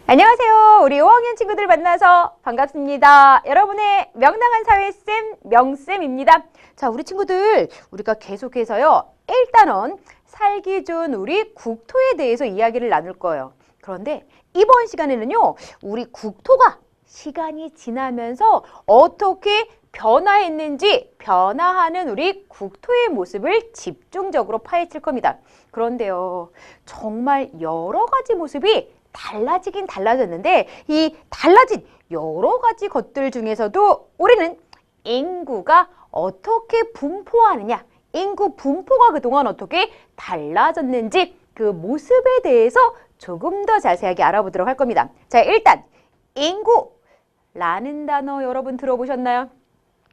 안녕하세요. 우리 5학년 친구들 만나서 반갑습니다. 여러분의 명랑한 사회쌤 명쌤입니다. 자, 우리 친구들 우리가 계속해서요 1단원 살기 좋은 우리 국토에 대해서 이야기를 나눌 거예요. 그런데 이번 시간에는요 우리 국토가 시간이 지나면서 어떻게 변화했는지 변화하는 우리 국토의 모습을 집중적으로 파헤칠 겁니다. 그런데요 정말 여러 가지 모습이 달라지긴 달라졌는데 이 달라진 여러 가지 것들 중에서도 우리는 인구가 어떻게 분포하느냐, 인구 분포가 그동안 어떻게 달라졌는지 그 모습에 대해서 조금 더 자세하게 알아보도록 할 겁니다. 자, 일단 인구라는 단어 여러분 들어보셨나요?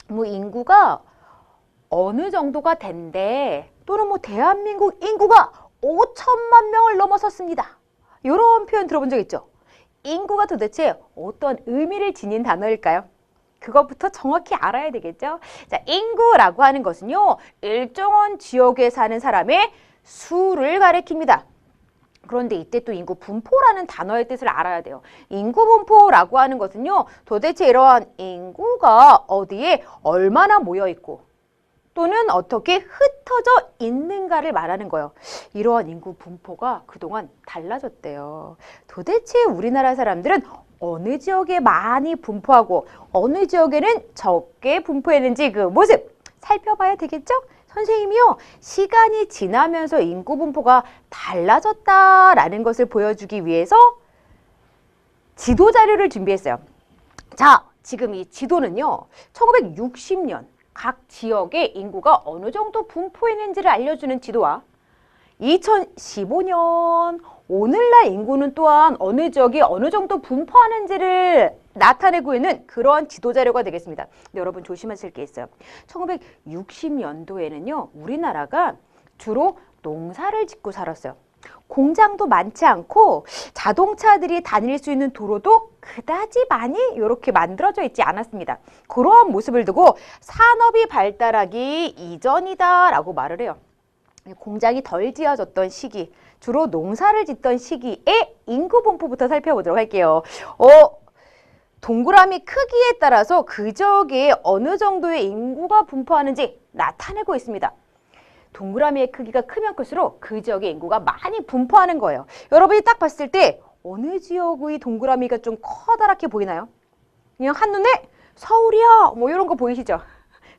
뭐 인구가 어느 정도가 된대 또는 뭐 대한민국 인구가 5천만 명을 넘어섰습니다. 이런 표현 들어본 적 있죠? 인구가 도대체 어떤 의미를 지닌 단어일까요? 그것부터 정확히 알아야 되겠죠? 자, 인구라고 하는 것은요, 일정한 지역에 사는 사람의 수를 가리킵니다. 그런데 이때 또 인구 분포라는 단어의 뜻을 알아야 돼요. 인구 분포라고 하는 것은요, 도대체 이러한 인구가 어디에 얼마나 모여 있고 또는 어떻게 흩어져 있는가를 말하는 거예요. 이러한 인구 분포가 그동안 달라졌대요. 도대체 우리나라 사람들은 어느 지역에 많이 분포하고 어느 지역에는 적게 분포했는지 그 모습 살펴봐야 되겠죠? 선생님이요, 시간이 지나면서 인구 분포가 달라졌다라는 것을 보여주기 위해서 지도 자료를 준비했어요. 자, 지금 이 지도는요, 1960년 각 지역의 인구가 어느 정도 분포했는지를 알려주는 지도와 2015년 오늘날 인구는 또한 어느 지역이 어느 정도 분포하는지를 나타내고 있는 그러한 지도 자료가 되겠습니다. 근데 여러분 조심하실 게 있어요. 1960년도에는요 우리나라가 주로 농사를 짓고 살았어요. 공장도 많지 않고 자동차들이 다닐 수 있는 도로도 그다지 많이 이렇게 만들어져 있지 않았습니다. 그러한 모습을 두고 산업이 발달하기 이전이다 라고 말을 해요. 공장이 덜 지어졌던 시기, 주로 농사를 짓던 시기의 인구 분포부터 살펴보도록 할게요. 동그라미 크기에 따라서 그 지역에 어느 정도의 인구가 분포하는지 나타내고 있습니다. 동그라미의 크기가 크면 클수록 그 지역의 인구가 많이 분포하는 거예요. 여러분이 딱 봤을 때 어느 지역의 동그라미가 좀 커다랗게 보이나요? 그냥 한눈에 서울이야 뭐 이런 거 보이시죠?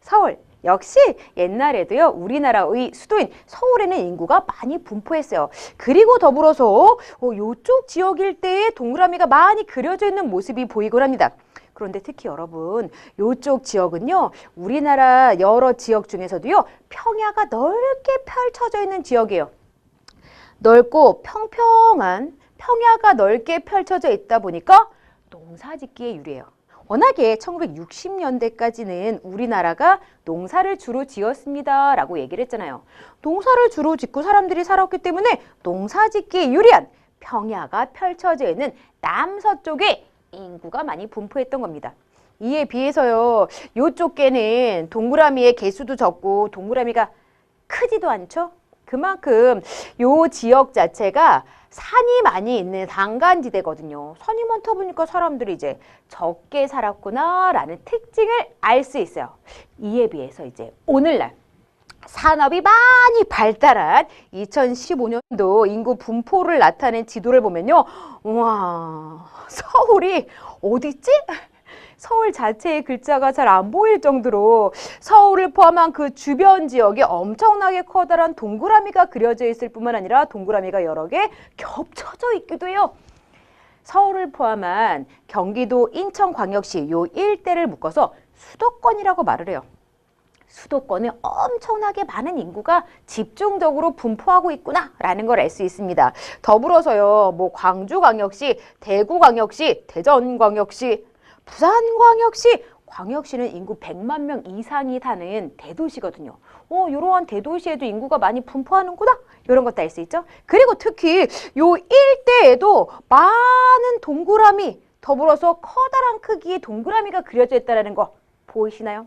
서울. 역시 옛날에도요 우리나라의 수도인 서울에는 인구가 많이 분포했어요. 그리고 더불어서 이쪽 지역 일대에 동그라미가 많이 그려져 있는 모습이 보이곤 합니다. 그런데 특히 여러분 이쪽 지역은요 우리나라 여러 지역 중에서도요 평야가 넓게 펼쳐져 있는 지역이에요. 넓고 평평한 평야가 넓게 펼쳐져 있다 보니까 농사짓기에 유리해요. 워낙에 1960년대까지는 우리나라가 농사를 주로 지었습니다 라고 얘기를 했잖아요. 농사를 주로 짓고 사람들이 살았기 때문에 농사짓기에 유리한 평야가 펼쳐져 있는 남서쪽에 인구가 많이 분포했던 겁니다. 이에 비해서요 요쪽 개는 동그라미의 개수도 적고 동그라미가 크지도 않죠. 그만큼 요 지역 자체가 산이 많이 있는 산간지대거든요. 산이 많다 보니까 사람들이 이제 적게 살았구나 라는 특징을 알 수 있어요. 이에 비해서 이제 오늘날 산업이 많이 발달한 2015년도 인구 분포를 나타낸 지도를 보면요. 우와, 서울이 어딨지? 서울 자체의 글자가 잘 안 보일 정도로 서울을 포함한 그 주변 지역에 엄청나게 커다란 동그라미가 그려져 있을 뿐만 아니라 동그라미가 여러 개 겹쳐져 있기도 해요. 서울을 포함한 경기도 인천광역시 요 일대를 묶어서 수도권이라고 말을 해요. 수도권에 엄청나게 많은 인구가 집중적으로 분포하고 있구나라는 걸 알 수 있습니다. 더불어서요, 뭐 광주광역시, 대구광역시, 대전광역시, 부산광역시, 광역시는 인구 100만 명 이상이 사는 대도시거든요. 이러한 대도시에도 인구가 많이 분포하는구나 이런 것도 알 수 있죠. 그리고 특히 요 일대에도 많은 동그라미 더불어서 커다란 크기의 동그라미가 그려져 있다는 거 보이시나요?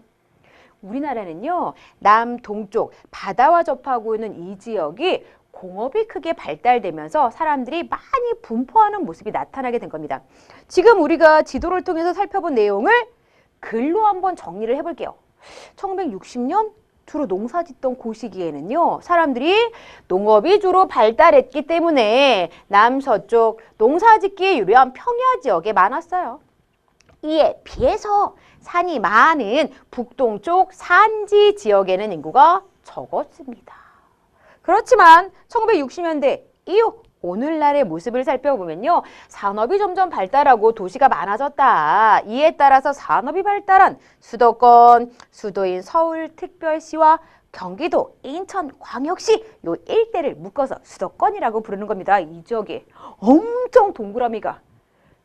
우리나라는요 남동쪽 바다와 접하고 있는 이 지역이 공업이 크게 발달되면서 사람들이 많이 분포하는 모습이 나타나게 된 겁니다. 지금 우리가 지도를 통해서 살펴본 내용을 글로 한번 정리를 해볼게요. 1960년 주로 농사 짓던 그 시기에는요, 사람들이 농업이 주로 발달했기 때문에 남서쪽 농사 짓기에 유리한 평야 지역에 많았어요. 이에 비해서 산이 많은 북동쪽 산지 지역에는 인구가 적었습니다. 그렇지만 1960년대 이후 오늘날의 모습을 살펴보면요. 산업이 점점 발달하고 도시가 많아졌다. 이에 따라서 산업이 발달한 수도권, 수도인 서울특별시와 경기도, 인천광역시 요 일대를 묶어서 수도권이라고 부르는 겁니다. 이 지역에 엄청 동그라미가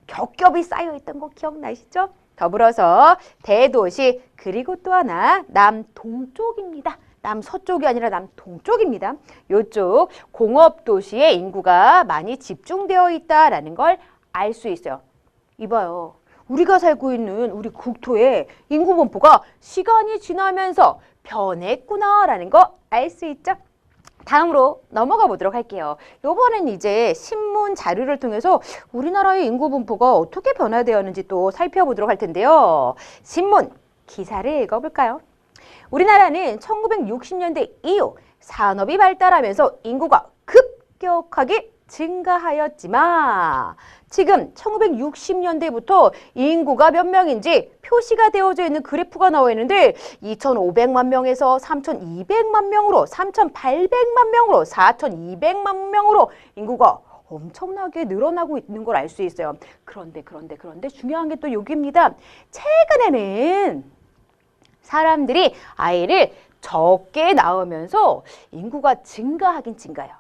겹겹이 쌓여있던 거 기억나시죠? 더불어서 대도시, 그리고 또 하나 남동쪽입니다. 남서쪽이 아니라 남동쪽입니다. 이쪽 공업도시의 인구가 많이 집중되어 있다는 걸 알 수 있어요. 이봐요. 우리가 살고 있는 우리 국토의 인구 분포가 시간이 지나면서 변했구나라는 거 알 수 있죠? 다음으로 넘어가 보도록 할게요. 이번엔 이제 신문 자료를 통해서 우리나라의 인구 분포가 어떻게 변화되었는지 또 살펴보도록 할 텐데요. 신문 기사를 읽어볼까요? 우리나라는 1960년대 이후 산업이 발달하면서 인구가 급격하게 증가하였지만 지금 1960년대부터 인구가 몇 명인지 표시가 되어져 있는 그래프가 나와 있는데 2,500만 명에서 3,200만 명으로 3,800만 명으로 4,200만 명으로 인구가 엄청나게 늘어나고 있는 걸 알 수 있어요. 그런데 중요한 게 또 여기입니다. 최근에는 사람들이 아이를 적게 낳으면서 인구가 증가하긴 증가해요.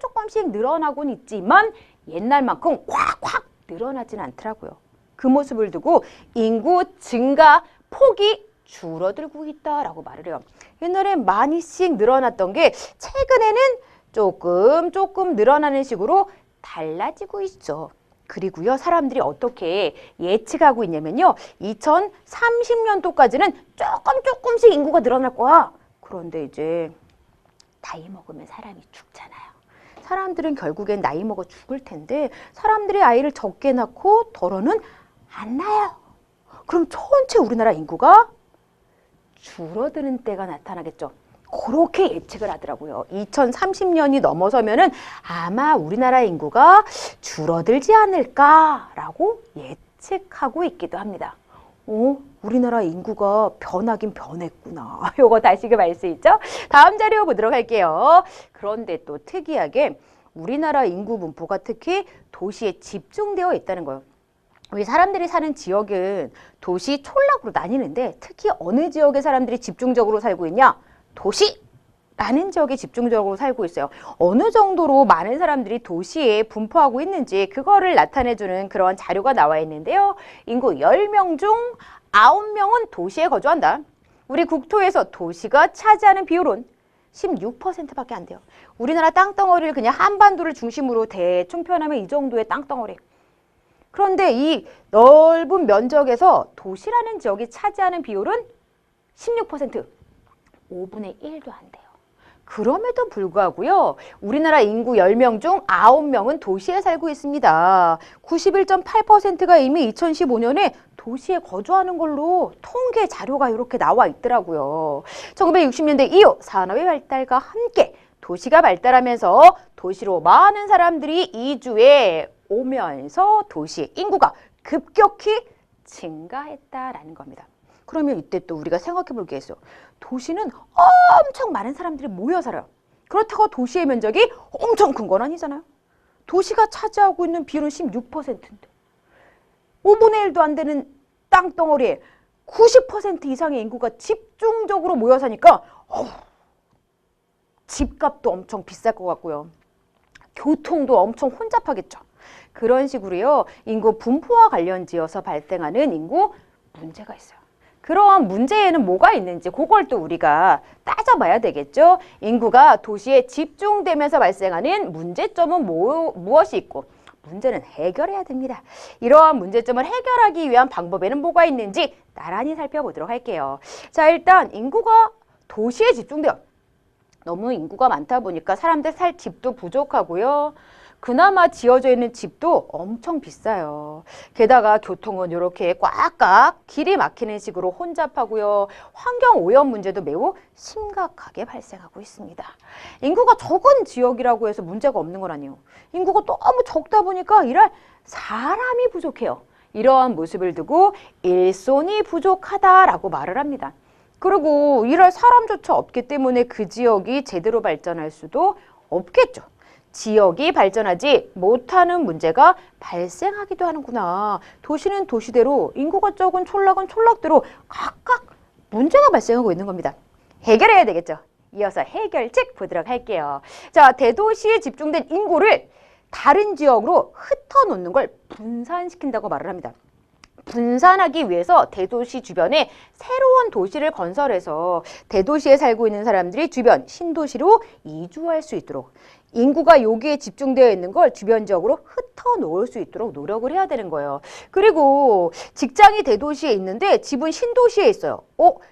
조금씩 늘어나곤 있지만 옛날만큼 확 늘어나진 않더라고요. 그 모습을 두고 인구 증가 폭이 줄어들고 있다라고 말을 해요. 옛날엔 많이씩 늘어났던 게 최근에는 조금 늘어나는 식으로 달라지고 있죠. 그리고요, 사람들이 어떻게 예측하고 있냐면요. 2030년도까지는 조금씩 인구가 늘어날 거야. 그런데 이제 나이 먹으면 사람이 죽잖아요. 사람들은 결국엔 나이 먹어 죽을 텐데 사람들이 아이를 적게 낳고 덜어는 안 낳아요. 그럼 전체 우리나라 인구가 줄어드는 때가 나타나겠죠. 그렇게 예측을 하더라고요. 2030년이 넘어서면은 아마 우리나라 인구가 줄어들지 않을까라고 예측하고 있기도 합니다. 우리나라 인구가 변하긴 변했구나. 요거 다시금 알 수 있죠? 다음 자료 보도록 할게요. 그런데 또 특이하게 우리나라 인구 분포가 특히 도시에 집중되어 있다는 거예요. 우리 사람들이 사는 지역은 도시 촌락으로 나뉘는데 특히 어느 지역에 사람들이 집중적으로 살고 있냐? 도시라는 지역에 집중적으로 살고 있어요. 어느 정도로 많은 사람들이 도시에 분포하고 있는지 그거를 나타내주는 그런 자료가 나와 있는데요. 인구 10명 중 9명은 도시에 거주한다. 우리 국토에서 도시가 차지하는 비율은 16%밖에 안 돼요. 우리나라 땅덩어리를 그냥 한반도를 중심으로 대충 표현하면 이 정도의 땅덩어리. 그런데 이 넓은 면적에서 도시라는 지역이 차지하는 비율은 16%. 5분의 1도 안 돼요. 그럼에도 불구하고요. 우리나라 인구 10명 중 9명은 도시에 살고 있습니다. 91.8%가 이미 2015년에 도시에 거주하는 걸로 통계 자료가 이렇게 나와 있더라고요. 1960년대 이후 산업의 발달과 함께 도시가 발달하면서 도시로 많은 사람들이 이주해 오면서 도시 인구가 급격히 증가했다라는 겁니다. 그러면 이때 또 우리가 생각해 볼 게 있어요. 도시는 엄청 많은 사람들이 모여 살아요. 그렇다고 도시의 면적이 엄청 큰 건 아니잖아요. 도시가 차지하고 있는 비율은 16%인데 5분의 1도 안 되는 땅덩어리에 90% 이상의 인구가 집중적으로 모여 사니까 집값도 엄청 비쌀 것 같고요. 교통도 엄청 혼잡하겠죠. 그런 식으로요. 인구 분포와 관련지어서 발생하는 인구 문제가 있어요. 그러한 문제에는 뭐가 있는지 그걸 또 우리가 따져봐야 되겠죠. 인구가 도시에 집중되면서 발생하는 문제점은 무엇이 있고 문제는 해결해야 됩니다. 이러한 문제점을 해결하기 위한 방법에는 뭐가 있는지 나란히 살펴보도록 할게요. 자, 일단 인구가 도시에 집중돼요. 너무 인구가 많다 보니까 사람들 살 집도 부족하고요. 그나마 지어져 있는 집도 엄청 비싸요. 게다가 교통은 이렇게 꽉꽉 길이 막히는 식으로 혼잡하고요. 환경 오염 문제도 매우 심각하게 발생하고 있습니다. 인구가 적은 지역이라고 해서 문제가 없는 건 아니에요. 인구가 너무 적다 보니까 일할 사람이 부족해요. 이러한 모습을 두고 일손이 부족하다라고 말을 합니다. 그리고 일할 사람조차 없기 때문에 그 지역이 제대로 발전할 수도 없겠죠. 지역이 발전하지 못하는 문제가 발생하기도 하는구나. 도시는 도시대로, 인구가 적은 촌락은 촌락대로 각각 문제가 발생하고 있는 겁니다. 해결해야 되겠죠. 이어서 해결책 보도록 할게요. 자, 대도시에 집중된 인구를 다른 지역으로 흩어놓는 걸 분산시킨다고 말을 합니다. 분산하기 위해서 대도시 주변에 새로운 도시를 건설해서 대도시에 살고 있는 사람들이 주변 신도시로 이주할 수 있도록, 인구가 여기에 집중되어 있는 걸 주변 지역으로 흩어 놓을 수 있도록 노력을 해야 되는 거예요. 그리고 직장이 대도시에 있는데 집은 신도시에 있어요.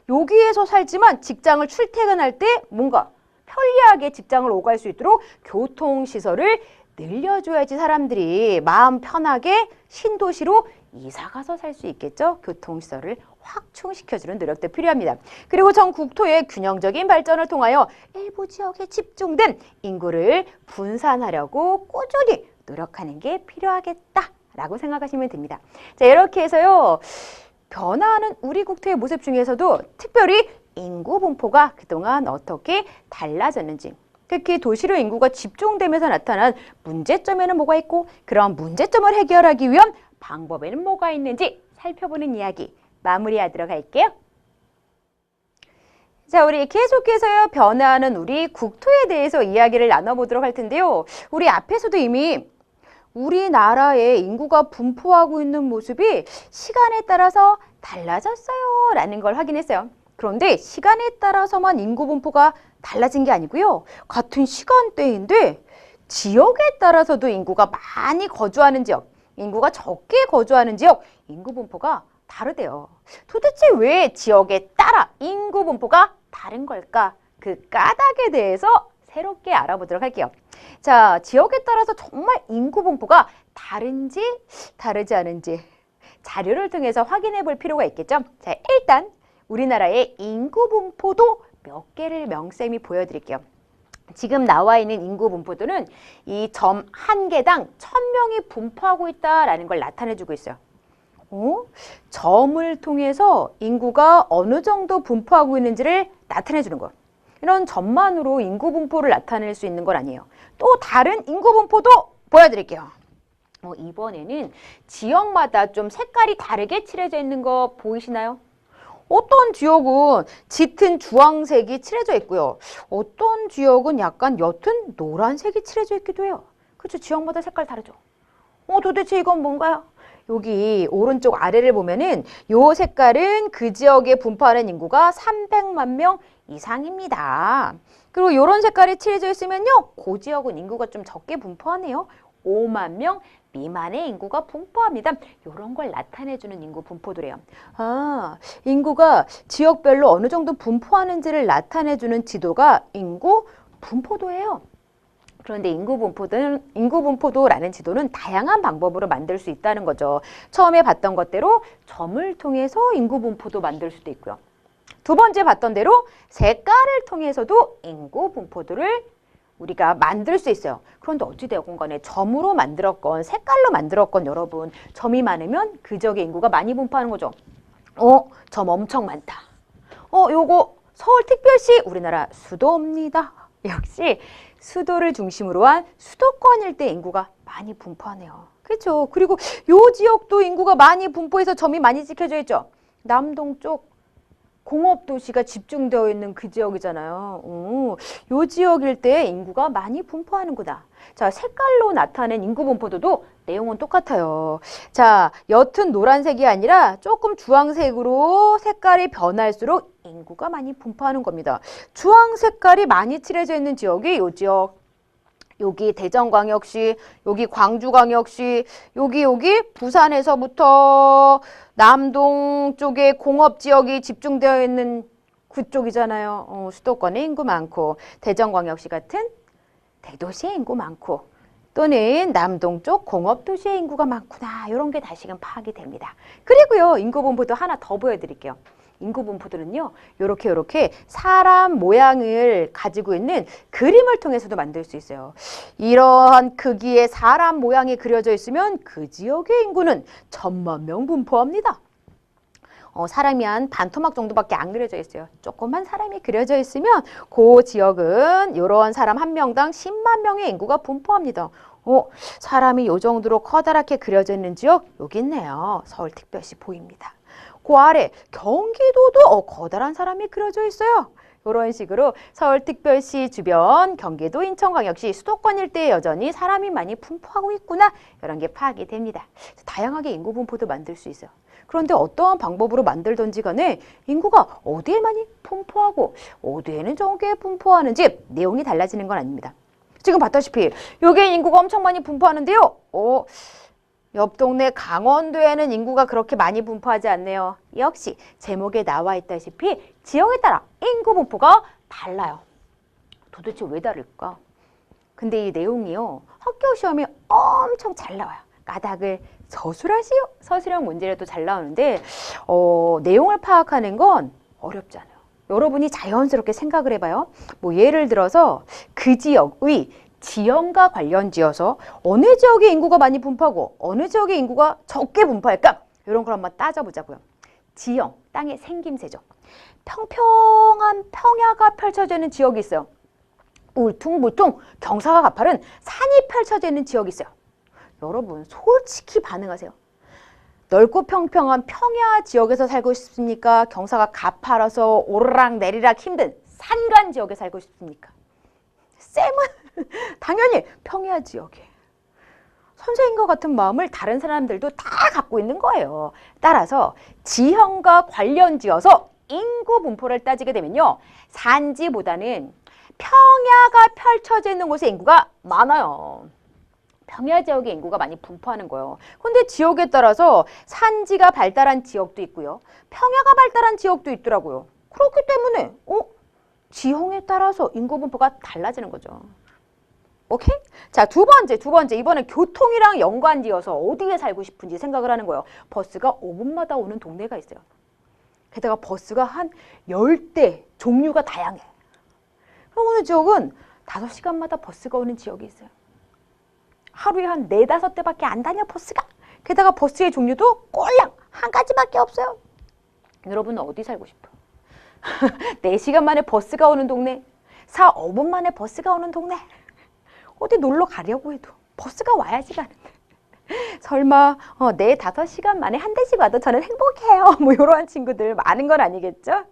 여기에서 살지만 직장을 출퇴근할 때 뭔가 편리하게 직장을 오갈 수 있도록 교통시설을 늘려줘야지 사람들이 마음 편하게 신도시로 이사가서 살 수 있겠죠. 교통시설을 확충시켜주는 노력도 필요합니다. 그리고 전 국토의 균형적인 발전을 통하여 일부 지역에 집중된 인구를 분산하려고 꾸준히 노력하는 게 필요하겠다라고 생각하시면 됩니다. 자, 이렇게 해서요. 변화하는 우리 국토의 모습 중에서도 특별히 인구 분포가 그동안 어떻게 달라졌는지, 특히 도시로 인구가 집중되면서 나타난 문제점에는 뭐가 있고 그런 문제점을 해결하기 위한 방법에는 뭐가 있는지 살펴보는 이야기 마무리하도록 할게요. 자, 우리 계속해서요. 변화하는 우리 국토에 대해서 이야기를 나눠보도록 할 텐데요. 우리 앞에서도 이미 우리나라의 인구가 분포하고 있는 모습이 시간에 따라서 달라졌어요 라는 걸 확인했어요. 그런데 시간에 따라서만 인구 분포가 달라진 게 아니고요. 같은 시간대인데 지역에 따라서도 인구가 많이 거주하는 지역, 인구가 적게 거주하는 지역, 인구 분포가 다르대요. 도대체 왜 지역에 따라 인구 분포가 다른 걸까? 그 까닭에 대해서 새롭게 알아보도록 할게요. 자, 지역에 따라서 정말 인구 분포가 다른지 다르지 않은지 자료를 통해서 확인해 볼 필요가 있겠죠. 자, 일단 우리나라의 인구 분포도 몇 개를 명쌤이 보여드릴게요. 지금 나와 있는 인구 분포도는 이 점 한 개당 1000명이 분포하고 있다라는 걸 나타내주고 있어요. 점을 통해서 인구가 어느 정도 분포하고 있는지를 나타내주는 거예요. 이런 점만으로 인구 분포를 나타낼 수 있는 건 아니에요. 또 다른 인구 분포도 보여드릴게요. 이번에는 지역마다 좀 색깔이 다르게 칠해져 있는 거 보이시나요? 어떤 지역은 짙은 주황색이 칠해져 있고요. 어떤 지역은 약간 옅은 노란색이 칠해져 있기도 해요. 그렇죠? 지역마다 색깔 다르죠? 도대체 이건 뭔가요? 여기 오른쪽 아래를 보면은 요 색깔은 그 지역에 분포하는 인구가 300만 명 이상입니다. 그리고 요런 색깔이 칠해져 있으면요. 그 지역은 인구가 좀 적게 분포하네요. 5만 명 미만의 인구가 분포합니다. 이런 걸 나타내주는 인구 분포도래요. 인구가 지역별로 어느 정도 분포하는지를 나타내주는 지도가 인구 분포도예요. 그런데 인구 분포도라는 지도는 다양한 방법으로 만들 수 있다는 거죠. 처음에 봤던 것대로 점을 통해서 인구 분포도 만들 수도 있고요. 두 번째 봤던 대로 색깔을 통해서도 인구 분포도를 우리가 만들 수 있어요. 그런데 어찌되었건 간에 점으로 만들었건 색깔로 만들었건 여러분, 점이 많으면 그 지역의 인구가 많이 분포하는 거죠. 점 엄청 많다. 요거 서울특별시 우리나라 수도입니다. 역시 수도를 중심으로 한 수도권일 때 인구가 많이 분포하네요. 그렇죠. 그리고 요 지역도 인구가 많이 분포해서 점이 많이 찍혀져 있죠. 남동쪽 공업도시가 집중되어 있는 그 지역이잖아요. 요 지역일 때 인구가 많이 분포하는 거다. 자, 색깔로 나타낸 인구 분포도도 내용은 똑같아요. 자, 옅은 노란색이 아니라 조금 주황색으로 색깔이 변할수록 인구가 많이 분포하는 겁니다. 주황 색깔이 많이 칠해져 있는 지역이 요 지역. 여기 대전광역시, 여기 광주광역시, 여기 부산에서부터 남동 쪽에 공업지역이 집중되어 있는 그쪽이잖아요. 수도권에 인구 많고 대전광역시 같은 대도시에 인구 많고 또는 남동쪽 공업도시의 인구가 많구나. 이런 게 다시금 파악이 됩니다. 그리고요. 인구분포도 하나 더 보여드릴게요. 인구분포들은요. 요렇게 사람 모양을 가지고 있는 그림을 통해서도 만들 수 있어요. 이러한 크기의 사람 모양이 그려져 있으면 그 지역의 인구는 1000만 명 분포합니다. 사람이 한 반토막 정도밖에 안 그려져 있어요. 조그만 사람이 그려져 있으면 그 지역은 이런 사람 한 명당 10만 명의 인구가 분포합니다. 사람이 요 정도로 커다랗게 그려져 있는 지역 여기 있네요. 서울특별시 보입니다. 그 아래 경기도도 커다란 사람이 그려져 있어요. 이런 식으로 서울특별시 주변 경기도 인천광역시 수도권 일대에 여전히 사람이 많이 분포하고 있구나. 이런 게 파악이 됩니다. 다양하게 인구 분포도 만들 수 있어요. 그런데 어떠한 방법으로 만들던지 간에 인구가 어디에 많이 분포하고 어디에는 적게 분포하는지 내용이 달라지는 건 아닙니다. 지금 봤다시피 여기에 인구가 엄청 많이 분포하는데요. 옆 동네 강원도에는 인구가 그렇게 많이 분포하지 않네요. 역시 제목에 나와 있다시피 지역에 따라 인구 분포가 달라요. 도대체 왜 다를까? 근데 이 내용이요. 학교 시험에 엄청 잘 나와요. 까닭을 서술하시오. 서술형 문제라도 잘 나오는데 내용을 파악하는 건 어렵지 않아요. 여러분이 자연스럽게 생각을 해봐요. 뭐 예를 들어서 그 지역의 지형과 관련지어서 어느 지역의 인구가 많이 분포하고 어느 지역의 인구가 적게 분포할까? 이런 걸 한번 따져보자고요. 지형, 땅의 생김새죠. 평평한 평야가 펼쳐져 있는 지역이 있어요. 울퉁불퉁 경사가 가파른 산이 펼쳐져 있는 지역이 있어요. 여러분 솔직히 반응하세요. 넓고 평평한 평야 지역에서 살고 싶습니까? 경사가 가파라서 오르락 내리락 힘든 산간 지역에 살고 싶습니까? 쌤은 당연히 평야 지역에. 선생님과 같은 마음을 다른 사람들도 다 갖고 있는 거예요. 따라서 지형과 관련지어서 인구 분포를 따지게 되면요. 산지보다는 평야가 펼쳐져 있는 곳에 인구가 많아요. 평야 지역의 인구가 많이 분포하는 거예요. 근데 지역에 따라서 산지가 발달한 지역도 있고요. 평야가 발달한 지역도 있더라고요. 그렇기 때문에 지형에 따라서 인구 분포가 달라지는 거죠. 오케이? 자, 두 번째. 이번엔 교통이랑 연관지어서 어디에 살고 싶은지 생각을 하는 거예요. 버스가 5분마다 오는 동네가 있어요. 게다가 버스가 한 10대 종류가 다양해. 어느 지역은 5시간마다 버스가 오는 지역이 있어요. 하루에 한 4, 5대밖에 안 다녀 버스가. 게다가 버스의 종류도 꼴랑 한 가지밖에 없어요. 여러분은 어디 살고 싶어요? 4시간 만에 버스가 오는 동네, 4, 5분 만에 버스가 오는 동네. 어디 놀러 가려고 해도 버스가 와야지 가는데. 설마 4, 5시간 만에 한 대씩 와도 저는 행복해요. 뭐 이러한 친구들 많은 건 아니겠죠?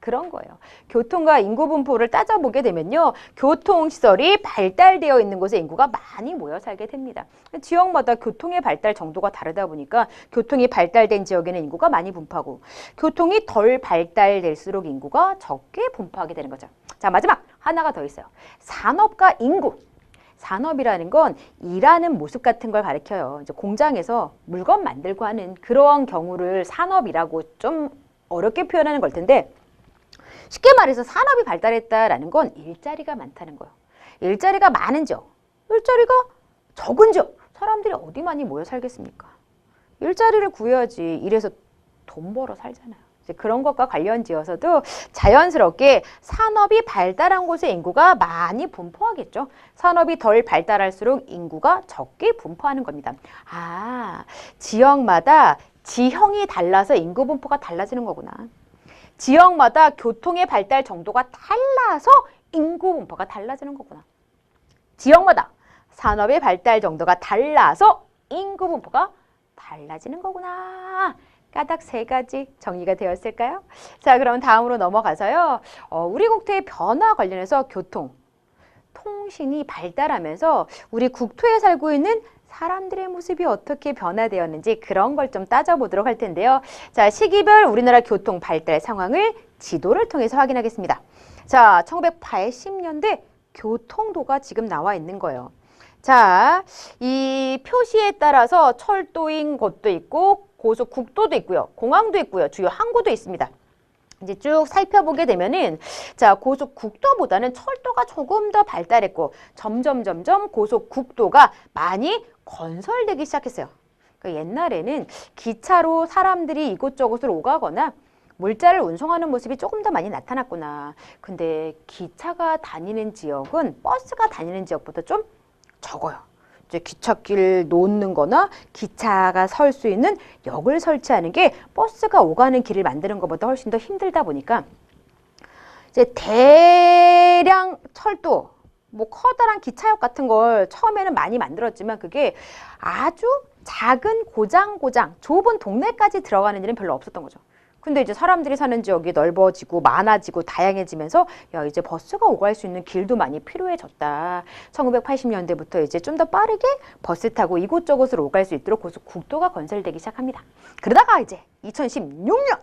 그런 거예요. 교통과 인구 분포를 따져보게 되면요. 교통시설이 발달되어 있는 곳에 인구가 많이 모여 살게 됩니다. 지역마다 교통의 발달 정도가 다르다 보니까 교통이 발달된 지역에는 인구가 많이 분포하고 교통이 덜 발달될수록 인구가 적게 분포하게 되는 거죠. 자, 마지막 하나가 더 있어요. 산업과 인구. 산업이라는 건 일하는 모습 같은 걸 가리켜요. 이제 공장에서 물건 만들고 하는 그러한 경우를 산업이라고 좀 어렵게 표현하는 걸 텐데 쉽게 말해서 산업이 발달했다라는 건 일자리가 많다는 거예요. 일자리가 많은 지역, 일자리가 적은 지역, 사람들이 어디 많이 모여 살겠습니까? 일자리를 구해야지 일해서 돈 벌어 살잖아요. 이제 그런 것과 관련지어서도 자연스럽게 산업이 발달한 곳에 인구가 많이 분포하겠죠. 산업이 덜 발달할수록 인구가 적게 분포하는 겁니다. 지역마다 지형이 달라서 인구 분포가 달라지는 거구나. 지역마다 교통의 발달 정도가 달라서 인구 분포가 달라지는 거구나. 지역마다 산업의 발달 정도가 달라서 인구 분포가 달라지는 거구나. 까닭 3가지 정리가 되었을까요? 자, 그럼 다음으로 넘어가서요. 우리 국토의 변화 관련해서 교통, 통신이 발달하면서 우리 국토에 살고 있는 사람들의 모습이 어떻게 변화되었는지 그런 걸 좀 따져보도록 할 텐데요. 자, 시기별 우리나라 교통 발달 상황을 지도를 통해서 확인하겠습니다. 자, 1980년대 교통도가 지금 나와 있는 거예요. 자, 이 표시에 따라서 철도인 곳도 있고 고속국도도 있고요. 공항도 있고요. 주요 항구도 있습니다. 이제 쭉 살펴보게 되면은 자, 고속국도보다는 철도가 조금 더 발달했고 점점 고속국도가 많이 건설되기 시작했어요. 그러니까 옛날에는 기차로 사람들이 이곳저곳을 오가거나 물자를 운송하는 모습이 조금 더 많이 나타났구나. 근데 기차가 다니는 지역은 버스가 다니는 지역보다 좀 적어요. 이제 기찻길 놓는 거나 기차가 설 수 있는 역을 설치하는 게 버스가 오가는 길을 만드는 것보다 훨씬 더 힘들다 보니까 이제 대량 철도, 뭐 커다란 기차역 같은 걸 처음에는 많이 만들었지만 그게 아주 작은 고장 좁은 동네까지 들어가는 일은 별로 없었던 거죠. 근데 이제 사람들이 사는 지역이 넓어지고 많아지고 다양해지면서 야, 이제 버스가 오갈 수 있는 길도 많이 필요해졌다. 1980년대부터 이제 좀 더 빠르게 버스 타고 이곳저곳을 오갈 수 있도록 고속국도가 건설되기 시작합니다. 그러다가 이제 2016년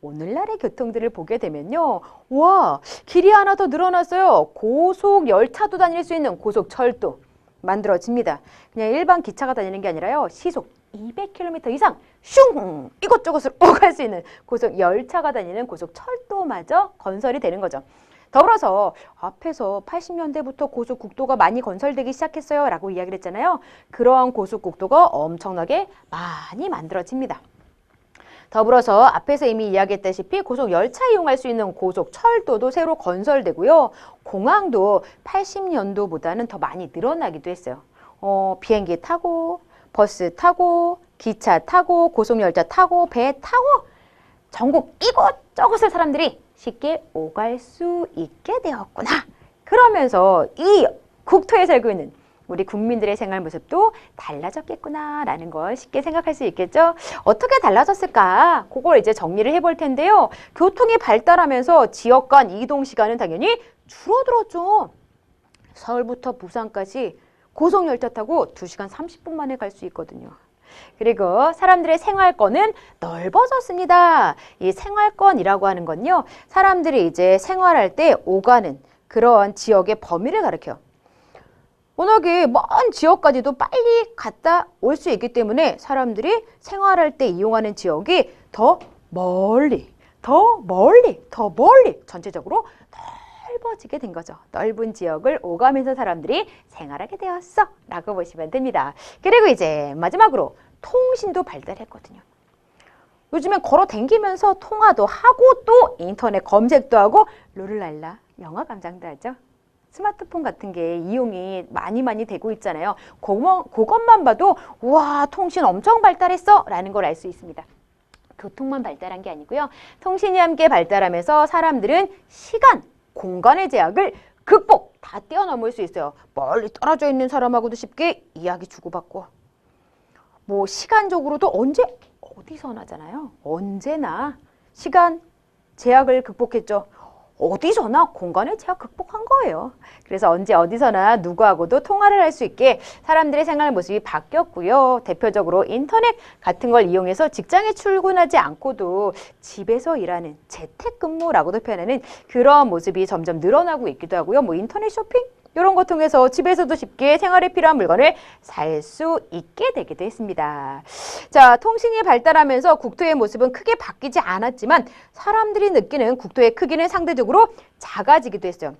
오늘날의 교통들을 보게 되면요. 와, 길이 하나 더 늘어났어요. 고속열차도 다닐 수 있는 고속철도 만들어집니다. 그냥 일반 기차가 다니는 게 아니라요. 시속 200km 이상 슝! 이곳저곳을 오갈 수 있는 고속열차가 다니는 고속철도마저 건설이 되는 거죠. 더불어서 앞에서 80년대부터 고속국도가 많이 건설되기 시작했어요 라고 이야기를 했잖아요. 그러한 고속국도가 엄청나게 많이 만들어집니다. 더불어서 앞에서 이미 이야기했다시피 고속열차 이용할 수 있는 고속철도도 새로 건설되고요. 공항도 80년도보다는 더 많이 늘어나기도 했어요. 비행기 타고 버스 타고 기차 타고 고속열차 타고 배 타고 전국 이곳저곳을 사람들이 쉽게 오갈 수 있게 되었구나. 그러면서 이 국토에 살고 있는 우리 국민들의 생활 모습도 달라졌겠구나라는 걸 쉽게 생각할 수 있겠죠. 어떻게 달라졌을까? 그걸 이제 정리를 해볼 텐데요. 교통이 발달하면서 지역 간 이동 시간은 당연히 줄어들었죠. 서울부터 부산까지 고속열차 타고 2시간 30분 만에 갈 수 있거든요. 그리고 사람들의 생활권은 넓어졌습니다. 이 생활권이라고 하는 건요. 사람들이 이제 생활할 때 오가는 그런 지역의 범위를 가리켜요. 워낙에 먼 지역까지도 빨리 갔다 올 수 있기 때문에 사람들이 생활할 때 이용하는 지역이 더 멀리 전체적으로 넓어지게 된 거죠. 넓은 지역을 오가면서 사람들이 생활하게 되었어 라고 보시면 됩니다. 그리고 이제 마지막으로 통신도 발달했거든요. 요즘엔 걸어 다니면서 통화도 하고 또 인터넷 검색도 하고 룰루랄라 영화 감상도 하죠. 스마트폰 같은 게 이용이 많이 되고 있잖아요. 그것만 봐도 우와 통신 엄청 발달했어 라는 걸 알 수 있습니다. 교통만 발달한 게 아니고요. 통신이 함께 발달하면서 사람들은 시간, 공간의 제약을 다 뛰어넘을 수 있어요. 멀리 떨어져 있는 사람하고도 쉽게 이야기 주고받고 뭐 시간적으로도 어디서나 하잖아요. 언제나 시간 제약을 극복했죠. 어디서나 공간의 제약 극복한 거예요. 그래서 언제 어디서나 누구하고도 통화를 할 수 있게 사람들의 생활 모습이 바뀌었고요. 대표적으로 인터넷 같은 걸 이용해서 직장에 출근하지 않고도 집에서 일하는 재택근무라고도 표현하는 그런 모습이 점점 늘어나고 있기도 하고요. 뭐 인터넷 쇼핑 이런 거 통해서 집에서도 쉽게 생활에 필요한 물건을 살 수 있게 되기도 했습니다. 자, 통신이 발달하면서 국토의 모습은 크게 바뀌지 않았지만 사람들이 느끼는 국토의 크기는 상대적으로 작아지기도 했어요.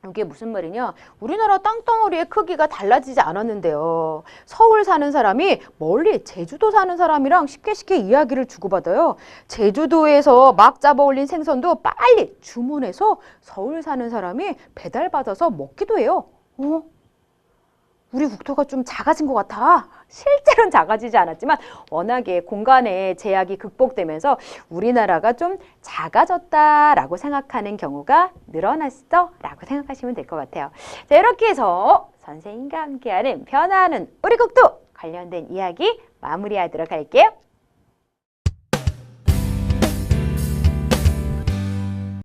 이게 무슨 말이냐? 우리나라 땅덩어리의 크기가 달라지지 않았는데요. 서울 사는 사람이 멀리 제주도 사는 사람이랑 쉽게 이야기를 주고받아요. 제주도에서 막 잡아 올린 생선도 빨리 주문해서 서울 사는 사람이 배달받아서 먹기도 해요. 우리 국토가 좀 작아진 것 같아. 실제로는 작아지지 않았지만 워낙에 공간의 제약이 극복되면서 우리나라가 좀 작아졌다라고 생각하는 경우가 늘어났어라고 생각하시면 될 것 같아요. 자, 이렇게 해서 선생님과 함께하는 변화하는 우리 국토 관련된 이야기 마무리하도록 할게요.